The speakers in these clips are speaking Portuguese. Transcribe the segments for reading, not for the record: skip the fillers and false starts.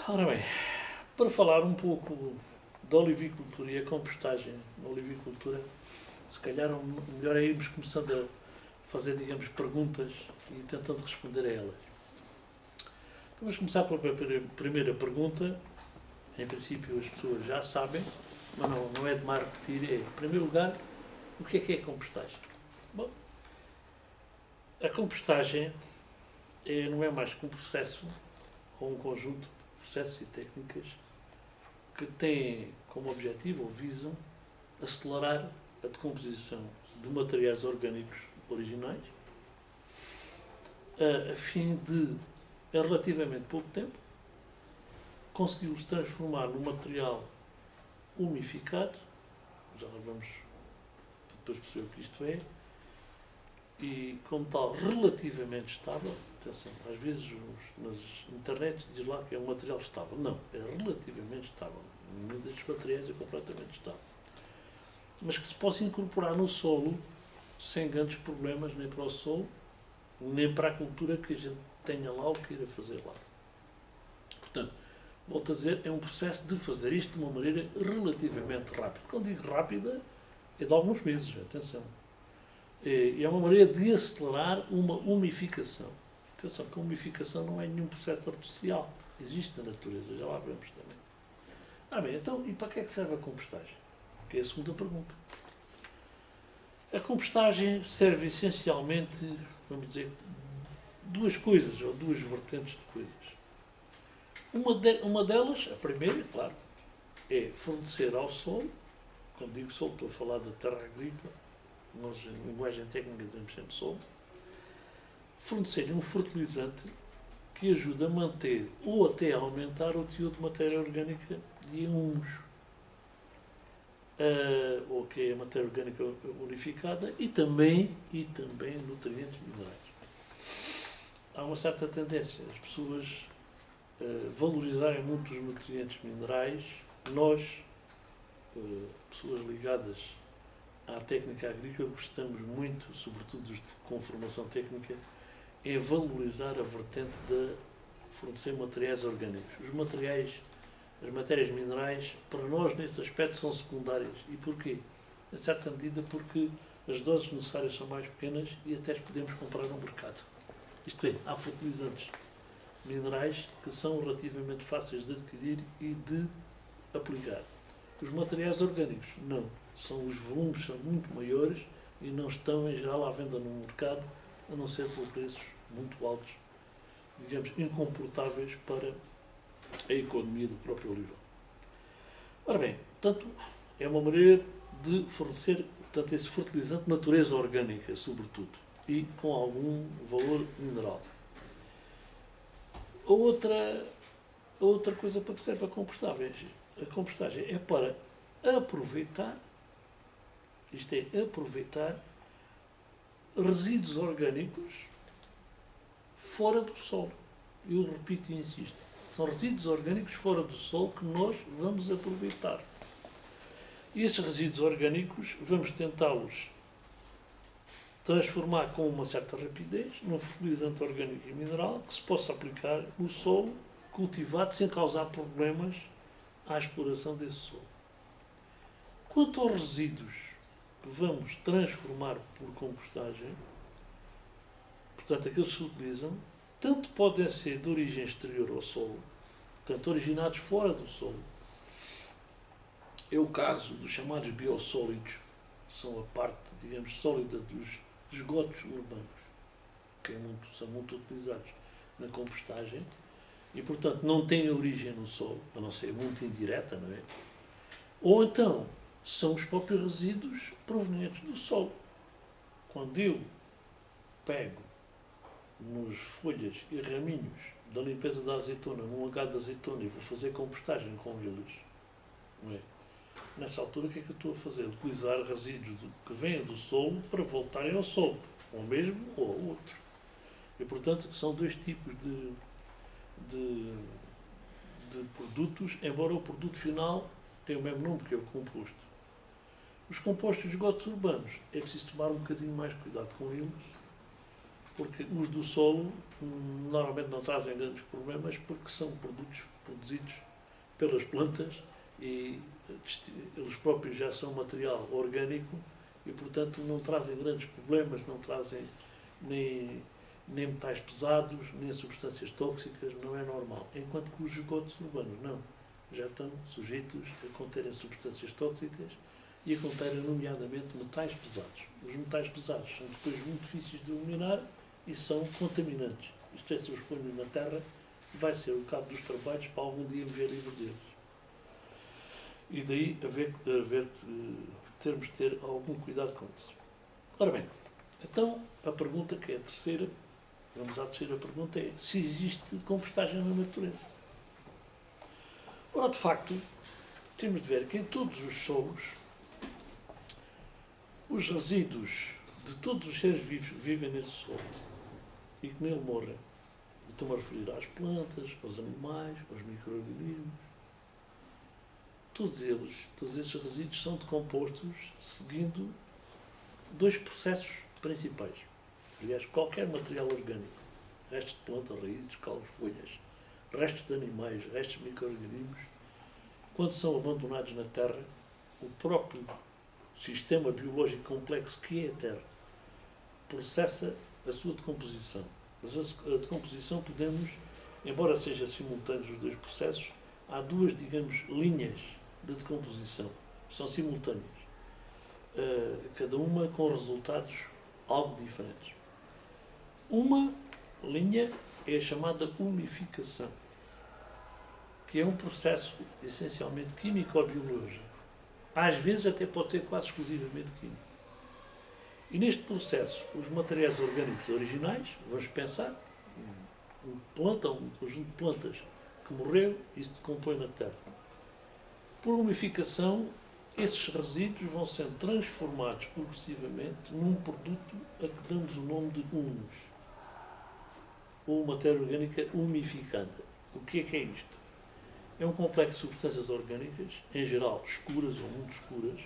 Ora bem, para falar um pouco da olivicultura e a compostagem na olivicultura, se calhar o melhor é irmos começando a fazer, digamos, perguntas e tentando responder a elas. Então, vamos começar pela primeira pergunta. Em princípio as pessoas já sabem, mas não é demais repetir. É, em primeiro lugar, o que é compostagem? Bom, a compostagem não é mais que um processo ou um conjunto de processos e técnicas que têm como objetivo ou visam acelerar a decomposição de materiais orgânicos originais a fim de, em relativamente pouco tempo, consegui-los transformar num material umificado, já vamos depois perceber o que isto é, e como tal relativamente estável. Atenção, às vezes nas internet diz lá que é um material estável. Não, é relativamente estável. Nenhum destes materiais é completamente estável. Mas que se possa incorporar no solo sem grandes problemas, nem para o solo, nem para a cultura que a gente tenha lá ou queira fazer lá. Portanto, volto a dizer, é um processo de fazer isto de uma maneira relativamente rápida. Quando digo rápida, é de alguns meses, atenção. É uma maneira de acelerar uma umificação. Atenção, que a umificação não é nenhum processo artificial. Existe na natureza, já lá vemos também. Bem, então, e para que é que serve a compostagem? Que é a segunda pergunta. A compostagem serve essencialmente, vamos dizer, duas coisas, ou duas vertentes de coisas. Uma delas, a primeira, claro, é fornecer ao solo, quando digo solo estou a falar da terra agrícola, nós em linguagem técnica dizemos sempre solo, fornecer um fertilizante que ajuda a manter ou até a aumentar o teor de matéria orgânica e humus, ou que é a matéria orgânica unificada, e também nutrientes minerais. Há uma certa tendência as pessoas valorizarem muito os nutrientes minerais. Nós, pessoas ligadas à técnica agrícola, gostamos muito, sobretudo dos com formação técnica, em valorizar a vertente de fornecer materiais orgânicos. As matérias minerais, para nós, nesse aspecto, são secundárias. E porquê? Em certa medida, porque as doses necessárias são mais pequenas e até as podemos comprar no mercado. Isto é, há fertilizantes minerais que são relativamente fáceis de adquirir e de aplicar. Os materiais orgânicos, não. Os volumes são muito maiores e não estão, em geral, à venda no mercado, a não ser por preços muito altos, digamos, incomportáveis para a economia do próprio olival. Ora bem, portanto, é uma maneira de fornecer, portanto, esse fertilizante de natureza orgânica, sobretudo, e com algum valor mineral. A outra coisa para que serve a compostagem é para aproveitar, isto é, aproveitar resíduos orgânicos fora do solo. Eu repito e insisto. São resíduos orgânicos fora do solo que nós vamos aproveitar. E esses resíduos orgânicos vamos tentá-los transformar com uma certa rapidez num fertilizante orgânico e mineral que se possa aplicar no solo cultivado sem causar problemas à exploração desse solo. Quanto aos resíduos que vamos transformar por compostagem, portanto, aqueles que se utilizam, tanto podem ser de origem exterior ao solo, portanto, originados fora do solo. É o caso dos chamados biossólidos, que são a parte, digamos, sólida dos esgotos urbanos, que são muito utilizados na compostagem e, portanto, não têm origem no solo, a não ser muito indireta, não é? Ou então, são os próprios resíduos provenientes do solo. Quando eu pego nos folhas e raminhos da limpeza da azeitona, num agado de azeitona, e vou fazer compostagem com eles, não é? Nessa altura, o que é que eu estou a fazer? Utilizar resíduos que vêm do solo para voltarem ao solo, ou ao mesmo ou ao outro. E, portanto, são dois tipos de produtos, embora o produto final tenha o mesmo nome, que é o composto. Os compostos de esgotos urbanos, é preciso tomar um bocadinho mais cuidado com eles, porque os do solo normalmente não trazem grandes problemas porque são produtos produzidos pelas plantas e eles próprios já são material orgânico e, portanto, não trazem grandes problemas, não trazem nem metais pesados, nem substâncias tóxicas, não é normal. Enquanto que os esgotos urbanos não, já estão sujeitos a conterem substâncias tóxicas e a conterem, nomeadamente, metais pesados. Os metais pesados são depois muito difíceis de eliminar e são contaminantes. Isto é, se os ponho na terra, vai ser o cabo dos trabalhos para algum dia me ver livre deles. E daí termos de ter algum cuidado com isso. Ora bem, então a pergunta que é a terceira, vamos à terceira pergunta, é se existe compostagem na natureza. Ora, de facto, temos de ver que em todos os solos, os resíduos de todos os seres vivos que vivem nesse solo e que nele morrem, estou-me a referir às plantas, aos animais, aos micro-organismos, todos esses resíduos são decompostos seguindo dois processos principais. Aliás, qualquer material orgânico, restos de planta, raízes, caules, folhas, restos de animais, restos de micro-organismos, quando são abandonados na Terra, o próprio sistema biológico complexo que é a Terra processa a sua decomposição. Mas a decomposição podemos, embora seja simultâneos os dois processos, há duas, digamos, linhas de decomposição. São simultâneas. Cada uma com resultados algo diferentes. Uma linha é a chamada umificação, que é um processo essencialmente químico-biológico. Às vezes até pode ser quase exclusivamente químico. E neste processo, os materiais orgânicos originais, vamos pensar, uma planta ou um conjunto de plantas que morreu e se decompõe na terra. Por umificação, esses resíduos vão sendo transformados progressivamente num produto a que damos o nome de humus, ou matéria orgânica umificada. O que é isto? É um complexo de substâncias orgânicas, em geral escuras ou muito escuras,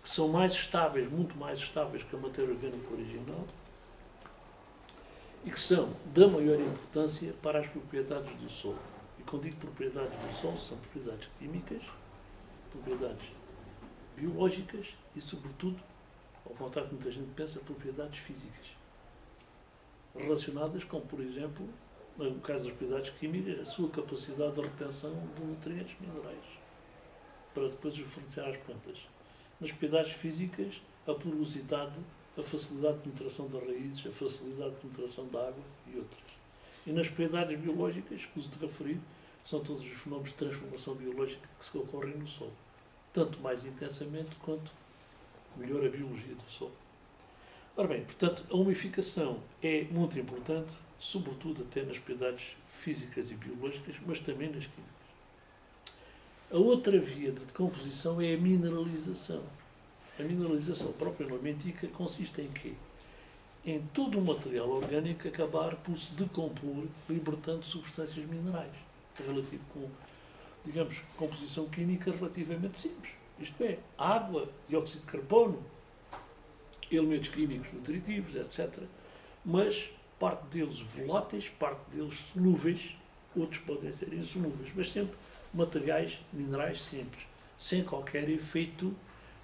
que são mais estáveis, muito mais estáveis que a matéria orgânica original e que são da maior importância para as propriedades do solo. E quando digo propriedades do solo, são propriedades químicas, propriedades biológicas e, sobretudo, ao contrário que muita gente pensa, propriedades físicas. Relacionadas com, por exemplo, no caso das propriedades químicas, a sua capacidade de retenção de nutrientes minerais para depois os fornecer às plantas. Nas propriedades físicas, a porosidade, a facilidade de penetração das raízes, a facilidade de penetração da água e outras. E nas propriedades biológicas, que uso de referir, são todos os fenómenos de transformação biológica que se ocorrem no solo. Tanto mais intensamente quanto melhor a biologia do solo. Ora bem, portanto, a umificação é muito importante, sobretudo até nas propriedades físicas e biológicas, mas também nas químicas. A outra via de decomposição é a mineralização. A mineralização, propriamente dita, consiste em quê? Em todo o material orgânico acabar por se decompor, libertando substâncias minerais, relativo com, digamos, composição química relativamente simples. Isto é, água, dióxido de carbono, elementos químicos nutritivos, etc. Mas parte deles voláteis, parte deles solúveis, outros podem ser insolúveis, mas sempre materiais minerais simples, sem qualquer efeito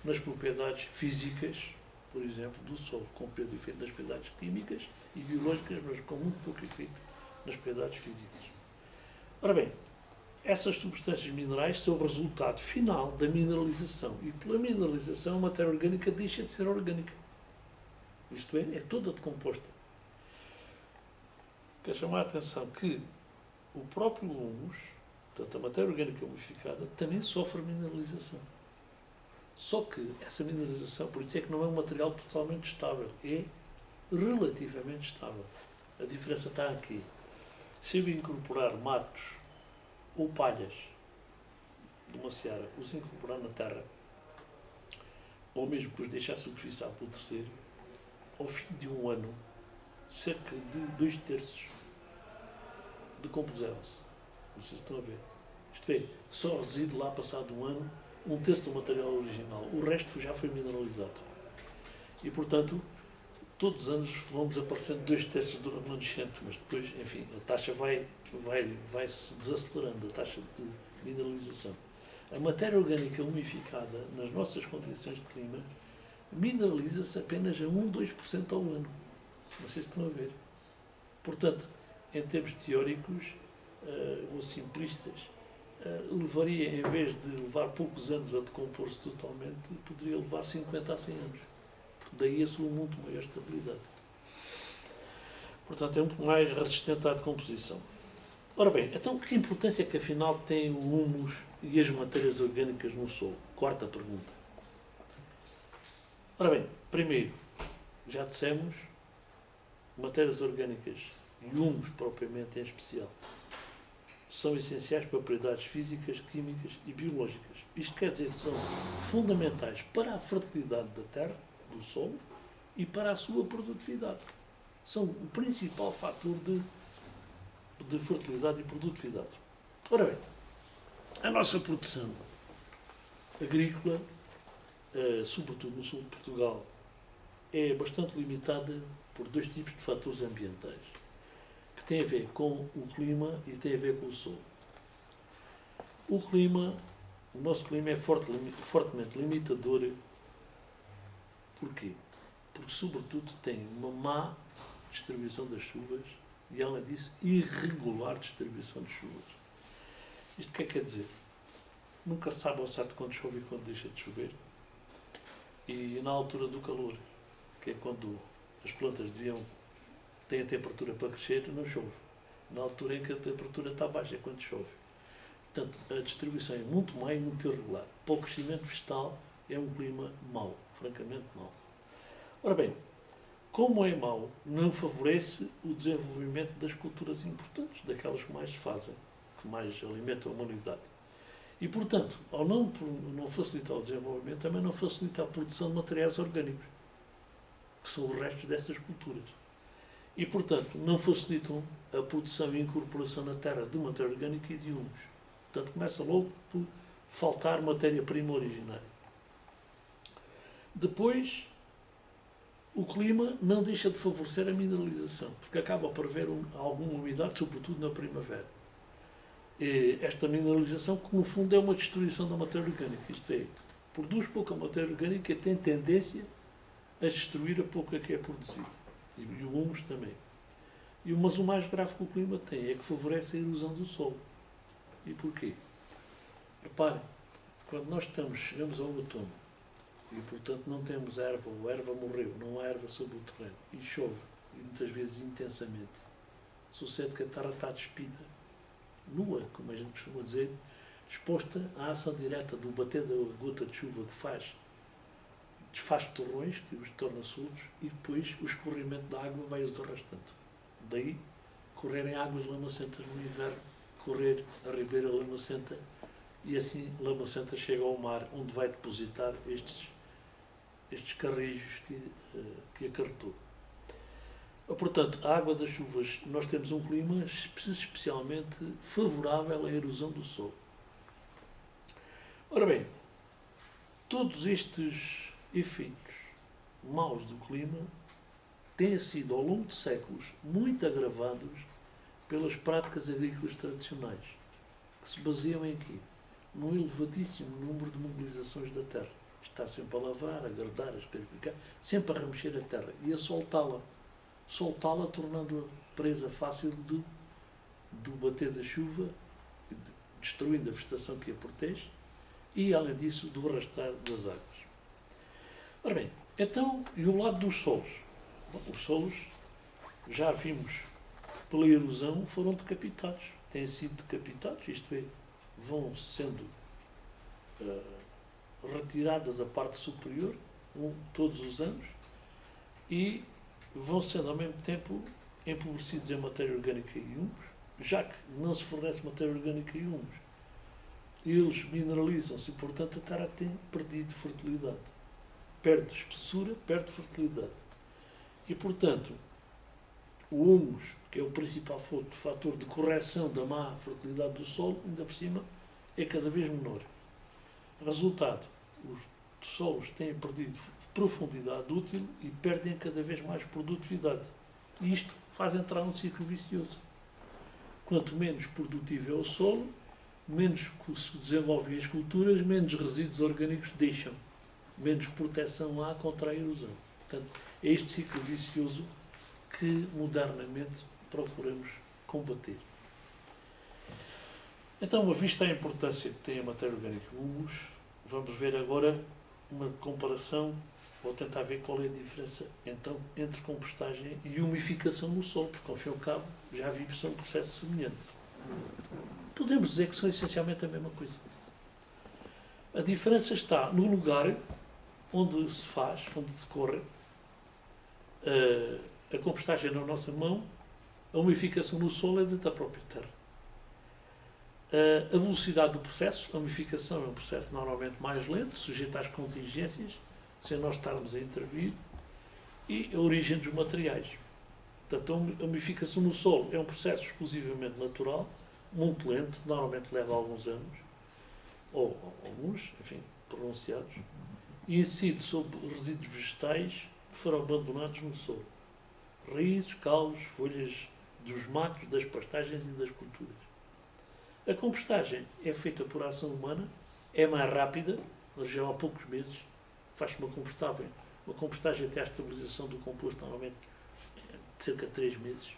nas propriedades físicas, por exemplo, do solo, com apenas efeito nas propriedades químicas e biológicas, mas com muito pouco efeito nas propriedades físicas. Ora bem, essas substâncias minerais são o resultado final da mineralização, e pela mineralização a matéria orgânica deixa de ser orgânica. Isto é toda decomposta. Quero chamar a atenção que o próprio humus, portanto a matéria orgânica umificada, também sofre mineralização. Só que essa mineralização, por isso é que não é um material totalmente estável, é relativamente estável. A diferença está aqui. Se eu incorporar matos ou palhas de uma seara, os incorporar na terra, ou mesmo que os deixar superficial pelo terceiro, ao fim de um ano, cerca de 2/3 decompuseram-se. Não sei se estão a ver. Isto é, só reside lá passado um ano 1/3 do material original. O resto já foi mineralizado. E, portanto, todos os anos vão desaparecendo 2/3 do remanescente, mas depois, enfim, a taxa vai se desacelerando, a taxa de mineralização. A matéria orgânica umificada, nas nossas condições de clima, mineraliza-se apenas a 1-2% ao ano. Não sei se estão a ver. Portanto, em termos teóricos ou simplistas, levaria, em vez de levar poucos anos a decompor-se totalmente, poderia levar 50 a 100 anos. Daí a sua muito maior estabilidade. Portanto, é muito mais resistente à decomposição. Ora bem, então que importância é que afinal tem o humus e as matérias orgânicas no solo? Quarta pergunta. Ora bem, primeiro, já dissemos, matérias orgânicas e humus propriamente em especial são essenciais para propriedades físicas, químicas e biológicas. Isto quer dizer que são fundamentais para a fertilidade da terra, do solo, e para a sua produtividade. São o principal fator de fertilidade e produtividade. Ora bem, a nossa produção agrícola, sobretudo no sul de Portugal, é bastante limitada por dois tipos de fatores ambientais, que têm a ver com o clima e têm a ver com o solo. O nosso clima é fortemente limitador. Porquê? Porque, sobretudo, tem uma má distribuição das chuvas e, além disso, irregular distribuição de chuvas. Isto o que é que quer dizer? Nunca se sabe ao certo quando chove e quando deixa de chover. E na altura do calor, que é quando as plantas têm a temperatura para crescer, não chove. Na altura em que a temperatura está baixa, é quando chove. Portanto, a distribuição é muito má e muito irregular. Para o crescimento vegetal é um clima mau, francamente mau. Ora bem, como é mau, não favorece o desenvolvimento das culturas importantes, daquelas que mais se fazem, que mais alimentam a humanidade. E, portanto, ao não facilitar o desenvolvimento, também não facilita a produção de materiais orgânicos, que são os restos dessas culturas. E, portanto, não facilitam a produção e incorporação na terra de matéria orgânica e de humus. Portanto, começa logo por faltar matéria-prima originária. Depois, o clima não deixa de favorecer a mineralização, porque acaba por haver alguma umidade, sobretudo na primavera. E esta mineralização, que no fundo é uma destruição da matéria orgânica, isto é, produz pouca matéria orgânica e tem tendência a destruir a pouca que é produzida. E o humus também. Mas o mais grave que o clima tem é que favorece a erosão do solo. E porquê? Reparem, quando nós chegamos ao outono, e portanto não temos erva, ou a erva morreu, não há erva sobre o terreno, e chove, e muitas vezes intensamente, sucede que a terra está despida, nua, como a gente costuma dizer, exposta à ação direta do bater da gota de chuva que desfaz torrões, que os torna soltos, e depois o escorrimento da água vai-os arrastando. Daí, correrem águas lamacentas no inverno, correr a ribeira lamacenta, e assim Lamacenta chega ao mar, onde vai depositar estes carrijos que acarretou. Portanto, a água das chuvas, nós temos um clima especialmente favorável à erosão do solo. Ora bem, todos estes efeitos maus do clima têm sido, ao longo de séculos, muito agravados pelas práticas agrícolas tradicionais, que se baseiam em quê? Num elevadíssimo número de mobilizações da terra. Está sempre a lavrar, a gardar, a escarificar, sempre a remexer a terra e a soltá-la. Soltá-la, tornando-a presa fácil do bater da chuva, destruindo a vegetação que a protege e, além disso, do arrastar das águas. Ora bem, então, e o lado dos solos? Bom, os solos, já vimos, pela erosão, foram decapitados. Têm sido decapitados, isto é, vão sendo retiradas a parte superior, todos os anos, e vão sendo ao mesmo tempo empobrecidos em matéria orgânica e humus, já que não se fornece matéria orgânica e humus. Eles mineralizam-se e, portanto, a terra tem perdido fertilidade. Perde espessura, perde fertilidade. E, portanto, o humus, que é o principal fator de correção da má fertilidade do solo, ainda por cima, é cada vez menor. Resultado, os solos têm perdido profundidade útil e perdem cada vez mais produtividade. E isto faz entrar num ciclo vicioso. Quanto menos produtivo é o solo, menos se desenvolvem as culturas, menos resíduos orgânicos deixam, menos proteção há contra a erosão. Portanto, é este ciclo vicioso que modernamente procuramos combater. Então, vista a importância que tem a matéria orgânica no humus, vamos ver agora uma comparação, vou tentar ver qual é a diferença então, entre compostagem e umificação no solo, porque ao fim e ao cabo já vimos que são um processo semelhante. Podemos dizer que são essencialmente a mesma coisa. A diferença está no lugar onde se faz, onde decorre a compostagem na nossa mão, a umificação no solo é da própria terra. A velocidade do processo, a umificação é um processo normalmente mais lento, sujeito às contingências, sem nós estarmos a intervir, e a origem dos materiais. Portanto, a umificação no solo é um processo exclusivamente natural, muito lento, normalmente leva alguns anos, ou alguns, enfim, pronunciados, e incide sobre resíduos vegetais que foram abandonados no solo. Raízes, caules, folhas dos matos, das pastagens e das culturas. A compostagem é feita por ação humana, é mais rápida, mas já há poucos meses faz-se uma compostagem até à estabilização do composto, normalmente de cerca de 3 meses,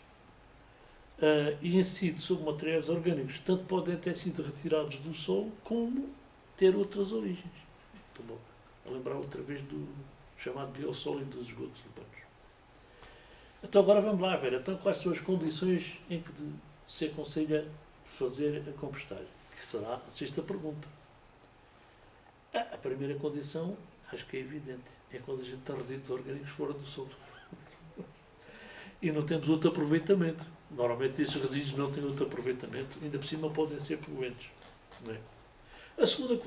e incide sobre materiais orgânicos, tanto podem ter sido retirados do solo, como ter outras origens. Estou a lembrar outra vez do chamado biossólido dos esgotos urbanos. Então agora vamos lá ver, então, quais são as condições em que se aconselha fazer a compostagem, que será a sexta pergunta. A primeira condição, acho que é evidente, é quando a gente tem resíduos orgânicos fora do solo. E não temos outro aproveitamento. Normalmente estes resíduos não têm outro aproveitamento, ainda por cima podem ser poluentes. Não é? A segunda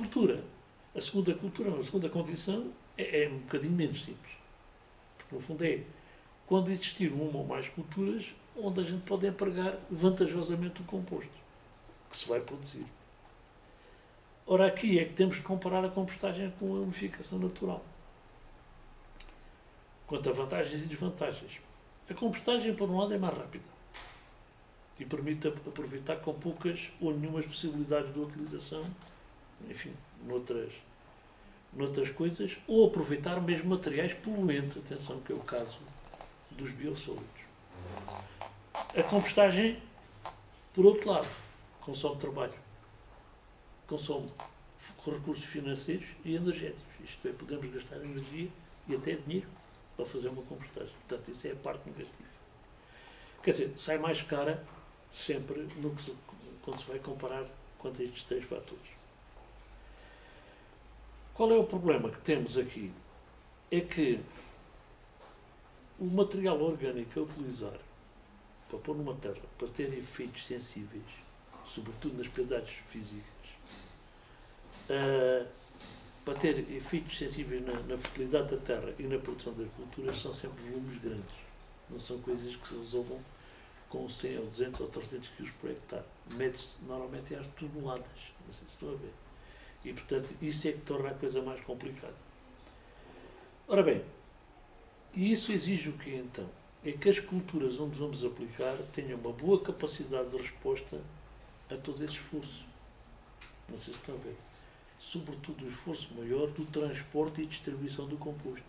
condição é um bocadinho menos simples. Porque no fundo é quando existir uma ou mais culturas onde a gente pode empregar vantajosamente o composto que se vai produzir. Ora, aqui é que temos de comparar a compostagem com a umificação natural. Quanto a vantagens e desvantagens. A compostagem, por um lado, é mais rápida e permite aproveitar com poucas ou nenhumas possibilidades de utilização, enfim, noutras coisas, ou aproveitar mesmo materiais poluentes, atenção, que é o caso dos biossólidos. A compostagem, por outro lado, consome trabalho, consome recursos financeiros e energéticos. Isto é, podemos gastar energia e até dinheiro para fazer uma compostagem. Portanto, isso é a parte negativa. Quer dizer, sai mais cara sempre quando se vai comparar quanto a estes 3 fatores. Qual é o problema que temos aqui? É que o material orgânico a utilizar para pôr numa terra, para ter efeitos sensíveis, sobretudo nas propriedades físicas, para ter efeitos sensíveis na fertilidade da terra e na produção das culturas, são sempre volumes grandes. Não são coisas que se resolvam com 100 ou 200 ou 300 kg por hectare. Mede-se normalmente às toneladas. Não sei se estão a ver. E, portanto, isso é que torna a coisa mais complicada. Ora bem, e isso exige o quê, então? É que as culturas onde vamos aplicar tenham uma boa capacidade de resposta a todo esse esforço. Não sei se estão a ver. Sobretudo o esforço maior do transporte e distribuição do composto,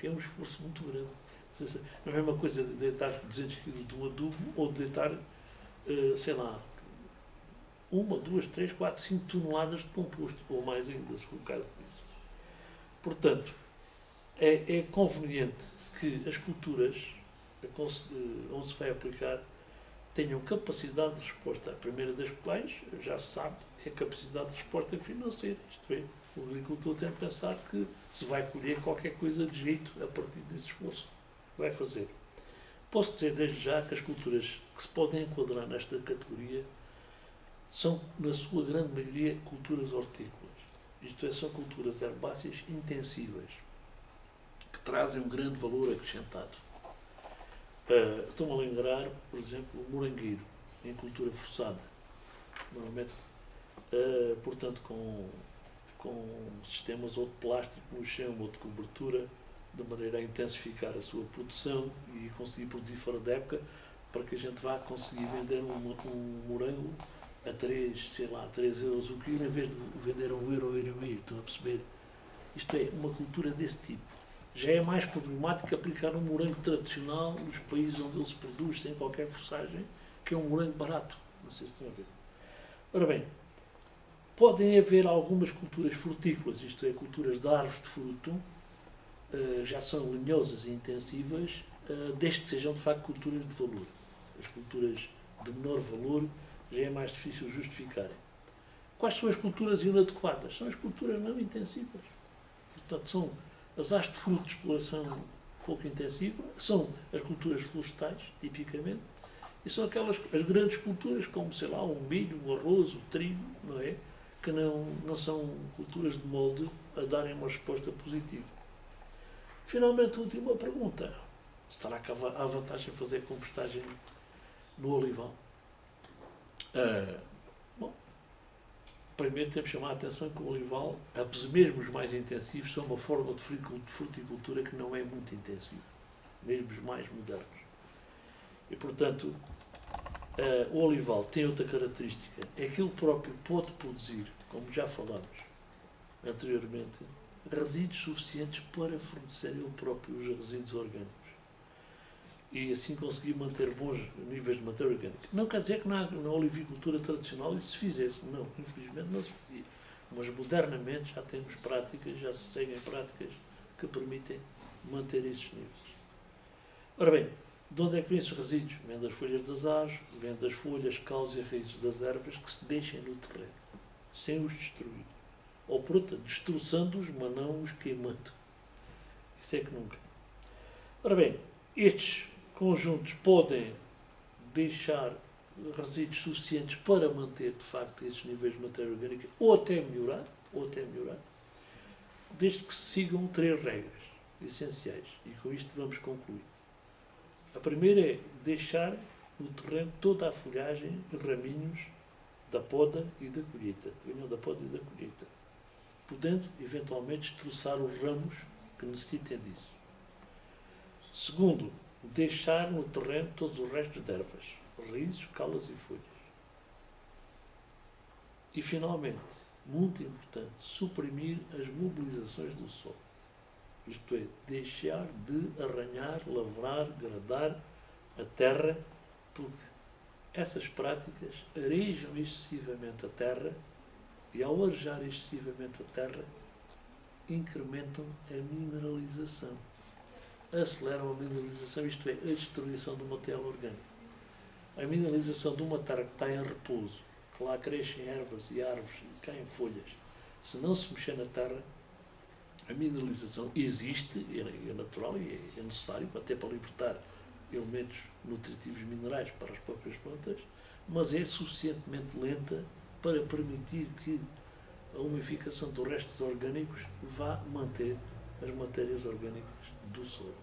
que é um esforço muito grande. Não é a mesma coisa de deitar 200 kg de um adubo ou de deitar, sei lá, 1, 2, 3, 4, 5 toneladas de composto, ou mais ainda, se for o caso disso. Portanto, é conveniente que as culturas onde se vai aplicar tenham capacidade de resposta. A primeira das quais, já se sabe, é a capacidade de resposta financeira. Isto é, o agricultor tem de pensar que se vai colher qualquer coisa de jeito a partir desse esforço que vai fazer. Posso dizer desde já que as culturas que se podem enquadrar nesta categoria são, na sua grande maioria, culturas hortícolas. Isto é, são culturas herbáceas intensivas, que trazem um grande valor acrescentado. Estou-me a lembrar, por exemplo, o morangueiro, em cultura forçada. Normalmente, portanto, com sistemas ou de plástico no chão ou de cobertura, de maneira a intensificar a sua produção e conseguir produzir fora da época, para que a gente vá conseguir vender um morango a 3 euros o quilo, em vez de vender a 1 euro, e meio. Estão a perceber? Isto é, uma cultura desse tipo. Já é mais problemático aplicar um morango tradicional nos países onde ele se produz sem qualquer forçagem, que é um morango barato. Não sei se estão a ver. Ora bem, podem haver algumas culturas frutícolas, isto é, culturas de árvores de fruto, já são lenhosas e intensivas, desde que sejam de facto culturas de valor. As culturas de menor valor já é mais difícil justificarem. Quais são as culturas inadequadas? São as culturas não intensivas. Portanto, são as árvores de fruto de exploração pouco intensiva, são as culturas florestais, tipicamente, e são as grandes culturas, como, sei lá, o milho, o arroz, o trigo, não é? Que não são culturas de molde a darem uma resposta positiva. Finalmente, a última pergunta. Será que há vantagem em fazer compostagem no olival? Bom, primeiro temos que chamar a atenção que o olival, mesmo os mais intensivos, são uma forma de fruticultura que não é muito intensiva, mesmo os mais modernos. E, portanto, o olival tem outra característica, é que ele próprio pode produzir, como já falámos anteriormente, resíduos suficientes para fornecer ele próprio os resíduos orgânicos. E assim conseguir manter bons níveis de matéria orgânica. Não quer dizer que na olivicultura tradicional isso se fizesse. Não, infelizmente não se fazia. Mas modernamente já temos práticas, já se seguem práticas que permitem manter esses níveis. Ora bem, de onde é que vêm esses resíduos? Vêm das folhas das árvores, vêm das folhas, caules e raízes das ervas que se deixem no terreno, sem os destruir. Ou por outra, destroçando-os, mas não os queimando. Isso é que nunca. Ora bem, estes conjuntos podem deixar resíduos suficientes para manter, de facto, esses níveis de matéria orgânica, ou até melhorar, desde que se sigam 3 regras essenciais. E com isto vamos concluir. A primeira é deixar no terreno toda a folhagem e raminhos da poda e da colheita, podendo, eventualmente, destroçar os ramos que necessitem disso. Segundo, deixar no terreno todos os restos de ervas, raízes, caules e folhas. E, finalmente, muito importante, suprimir as mobilizações do solo. Isto é, deixar de arranhar, lavrar, gradar a terra, porque essas práticas arejam excessivamente a terra e, ao arejar excessivamente a terra, incrementam a mineralização. Aceleram a mineralização, isto é, a destruição do material orgânico. A mineralização de uma terra que está em repouso, que lá crescem ervas e árvores e caem folhas, se não se mexer na terra, a mineralização existe, é natural e é necessário, até para libertar elementos nutritivos minerais para as próprias plantas, mas é suficientemente lenta para permitir que a umificação dos restos orgânicos vá manter as matérias orgânicas do solo.